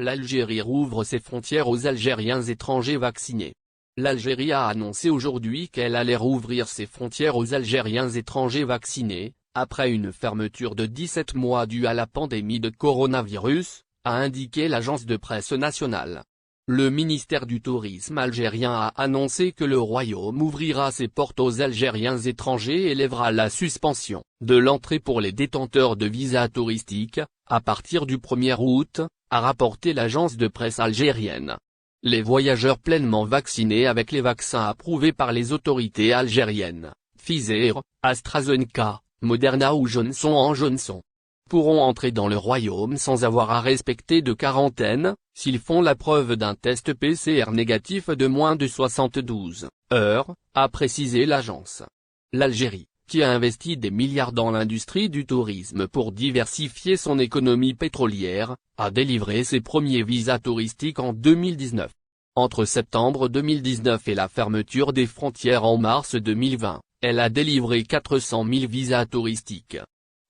l'Algérie rouvre ses frontières aux Algériens étrangers vaccinés. L'Algérie a annoncé aujourd'hui qu'elle allait rouvrir ses frontières aux Algériens étrangers vaccinés, après une fermeture de 17 mois due à la pandémie de coronavirus, a indiqué l'agence de presse nationale. Le ministère du Tourisme algérien a annoncé que le royaume ouvrira ses portes aux Algériens étrangers et lèvera la suspension de l'entrée pour les détenteurs de visas touristiques, à partir du 1er août, a rapporté l'agence de presse algérienne. Les voyageurs pleinement vaccinés avec les vaccins approuvés par les autorités algériennes, Pfizer, AstraZeneca, Moderna ou Johnson & Johnson, pourront entrer dans le royaume sans avoir à respecter de quarantaine, s'ils font la preuve d'un test PCR négatif de moins de 72 heures, a précisé l'agence. L'Algérie, qui a investi des milliards dans l'industrie du tourisme pour diversifier son économie pétrolière, a délivré ses premiers visas touristiques en 2019. Entre septembre 2019 et la fermeture des frontières en mars 2020, elle a délivré 400 000 visas touristiques.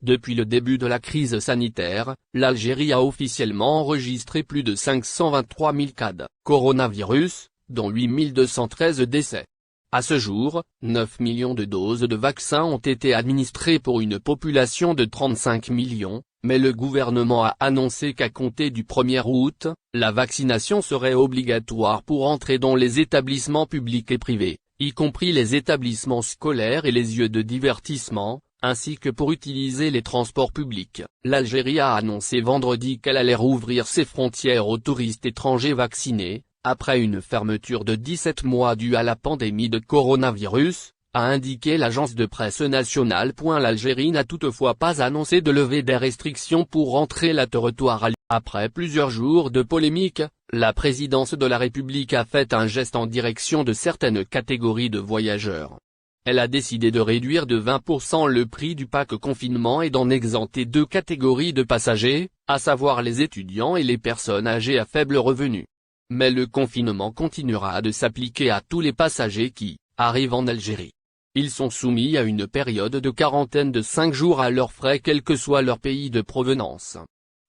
Depuis le début de la crise sanitaire, l'Algérie a officiellement enregistré plus de 523 000 cas de coronavirus, dont 8 213 décès. À ce jour, 9 millions de doses de vaccins ont été administrées pour une population de 35 millions, mais le gouvernement a annoncé qu'à compter du 1er août, la vaccination serait obligatoire pour entrer dans les établissements publics et privés, y compris les établissements scolaires et les lieux de divertissement, ainsi que pour utiliser les transports publics. L'Algérie a annoncé vendredi qu'elle allait rouvrir ses frontières aux touristes étrangers vaccinés, après une fermeture de 17 mois due à la pandémie de coronavirus, a indiqué l'agence de presse nationale. L'Algérie n'a toutefois pas annoncé de lever des restrictions pour rentrer le territoire. Après plusieurs jours de polémique, la présidence de la République a fait un geste en direction de certaines catégories de voyageurs. Elle a décidé de réduire de 20% le prix du pack confinement et d'en exempter deux catégories de passagers, à savoir les étudiants et les personnes âgées à faible revenu. Mais le confinement continuera de s'appliquer à tous les passagers qui arrivent en Algérie. Ils sont soumis à une période de quarantaine de 5 jours à leurs frais quel que soit leur pays de provenance.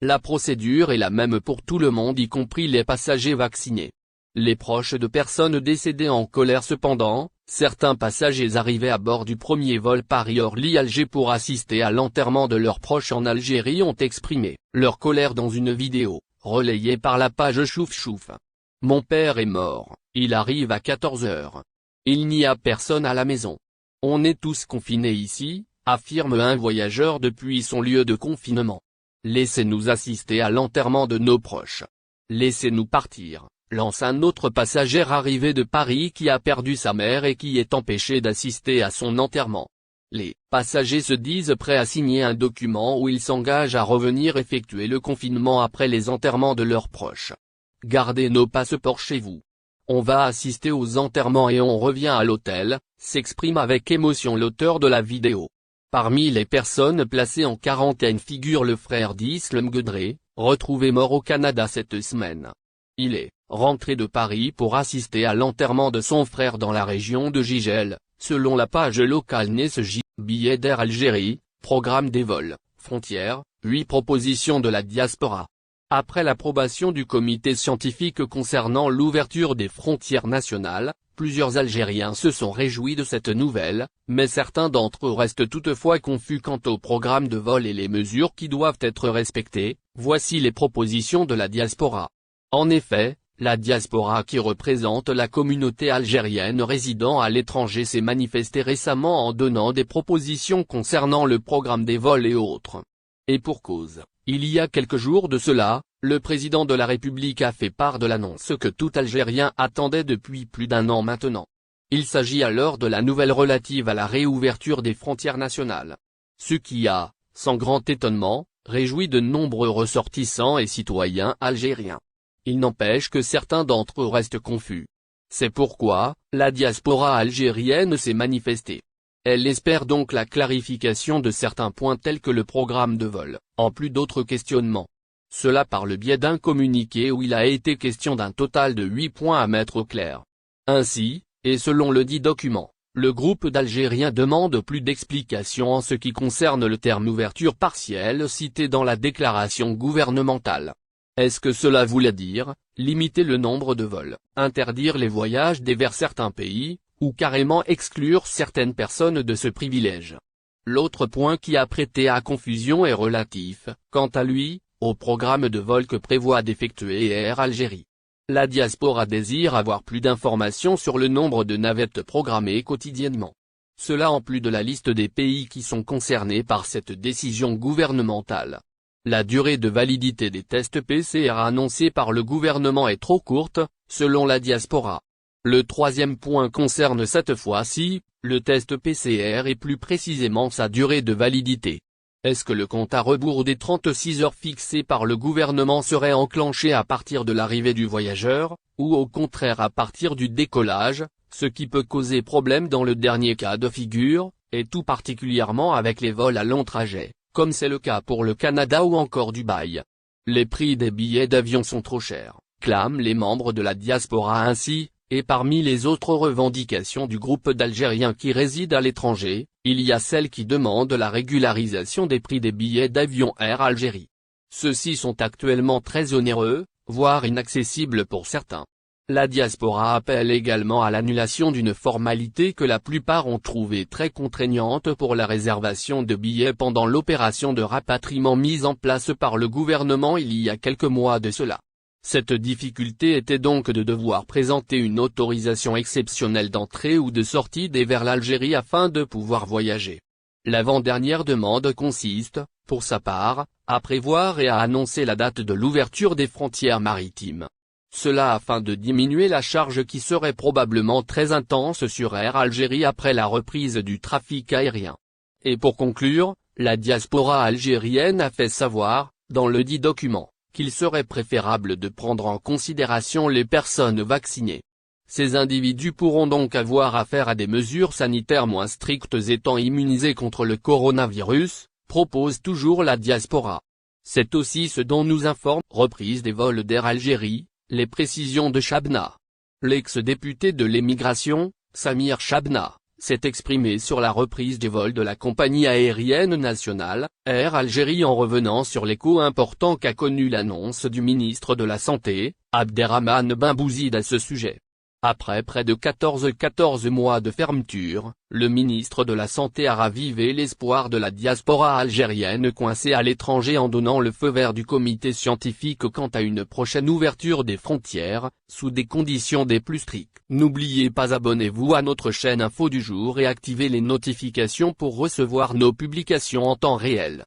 La procédure est la même pour tout le monde y compris les passagers vaccinés. Les proches de personnes décédées en colère cependant, certains passagers arrivés à bord du premier vol Paris-Orly-Alger pour assister à l'enterrement de leurs proches en Algérie ont exprimé leur colère dans une vidéo, relayée par la page Chouf Chouf. « Mon père est mort, il arrive à 14 heures. Il n'y a personne à la maison. On est tous confinés ici », affirme un voyageur depuis son lieu de confinement. « Laissez-nous assister à l'enterrement de nos proches. Laissez-nous partir », lance un autre passager arrivé de Paris qui a perdu sa mère et qui est empêché d'assister à son enterrement. Les passagers se disent prêts à signer un document où ils s'engagent à revenir effectuer le confinement après les enterrements de leurs proches. « Gardez nos passeports chez vous. On va assister aux enterrements et on revient à l'hôtel », s'exprime avec émotion l'auteur de la vidéo. Parmi les personnes placées en quarantaine figure le frère d'Islam Guedré, retrouvé mort au Canada cette semaine. Il est rentré de Paris pour assister à l'enterrement de son frère dans la région de Gigel, selon la page locale NESJ. Billets d'Air Algérie, programme des vols, frontières, 8 propositions de la diaspora. Après l'approbation du comité scientifique concernant l'ouverture des frontières nationales, plusieurs Algériens se sont réjouis de cette nouvelle, mais certains d'entre eux restent toutefois confus quant au programme de vol et les mesures qui doivent être respectées. Voici les propositions de la diaspora. En effet, la diaspora qui représente la communauté algérienne résidant à l'étranger s'est manifestée récemment en donnant des propositions concernant le programme des vols et autres. Et pour cause, il y a quelques jours de cela, le président de la République a fait part de l'annonce que tout Algérien attendait depuis plus d'1 an maintenant. Il s'agit alors de la nouvelle relative à la réouverture des frontières nationales. Ce qui a, sans grand étonnement, réjoui de nombreux ressortissants et citoyens algériens. Il n'empêche que certains d'entre eux restent confus. C'est pourquoi, la diaspora algérienne s'est manifestée. Elle espère donc la clarification de certains points tels que le programme de vol, en plus d'autres questionnements. Cela par le biais d'un communiqué où il a été question d'un total de 8 points à mettre au clair. Ainsi, et selon le dit document, le groupe d'Algériens demande plus d'explications en ce qui concerne le terme ouverture partielle cité dans la déclaration gouvernementale. Est-ce que cela voulait dire, limiter le nombre de vols, interdire les voyages vers certains pays, ou carrément exclure certaines personnes de ce privilège? L'autre point qui a prêté à confusion est relatif, quant à lui, au programme de vol que prévoit d'effectuer Air Algérie. La diaspora désire avoir plus d'informations sur le nombre de navettes programmées quotidiennement. Cela en plus de la liste des pays qui sont concernés par cette décision gouvernementale. La durée de validité des tests PCR annoncés par le gouvernement est trop courte, selon la diaspora. Le troisième point concerne cette fois-ci, le test PCR et plus précisément sa durée de validité. Est-ce que le compte à rebours des 36 heures fixé par le gouvernement serait enclenché à partir de l'arrivée du voyageur, ou au contraire à partir du décollage, ce qui peut causer problème dans le dernier cas de figure, et tout particulièrement avec les vols à long trajet, comme c'est le cas pour le Canada ou encore Dubaï. Les prix des billets d'avion sont trop chers, clament les membres de la diaspora ainsi. Et parmi les autres revendications du groupe d'Algériens qui résident à l'étranger, il y a celle qui demande la régularisation des prix des billets d'avion Air Algérie. Ceux-ci sont actuellement très onéreux, voire inaccessibles pour certains. La diaspora appelle également à l'annulation d'une formalité que la plupart ont trouvée très contraignante pour la réservation de billets pendant l'opération de rapatriement mise en place par le gouvernement il y a quelques mois de cela. Cette difficulté était donc de devoir présenter une autorisation exceptionnelle d'entrée ou de sortie vers l'Algérie afin de pouvoir voyager. L'avant-dernière demande consiste, pour sa part, à prévoir et à annoncer la date de l'ouverture des frontières maritimes. Cela afin de diminuer la charge qui serait probablement très intense sur Air Algérie après la reprise du trafic aérien. Et pour conclure, la diaspora algérienne a fait savoir, dans le dit document, qu'il serait préférable de prendre en considération les personnes vaccinées. Ces individus pourront donc avoir affaire à des mesures sanitaires moins strictes étant immunisés contre le coronavirus, propose toujours la diaspora. C'est aussi ce dont nous informe reprise des vols d'Air Algérie, les précisions de Chabna. L'ex-député de l'émigration, Samir Chabna, s'est exprimé sur la reprise des vols de la compagnie aérienne nationale, Air Algérie en revenant sur l'écho important qu'a connu l'annonce du ministre de la Santé, Abderrahmane Ben Bouzid à ce sujet. Après près de 14 mois de fermeture, le ministre de la Santé a ravivé l'espoir de la diaspora algérienne coincée à l'étranger en donnant le feu vert du comité scientifique quant à une prochaine ouverture des frontières, sous des conditions des plus strictes. N'oubliez pas abonnez-vous à notre chaîne Info du jour et activez les notifications pour recevoir nos publications en temps réel.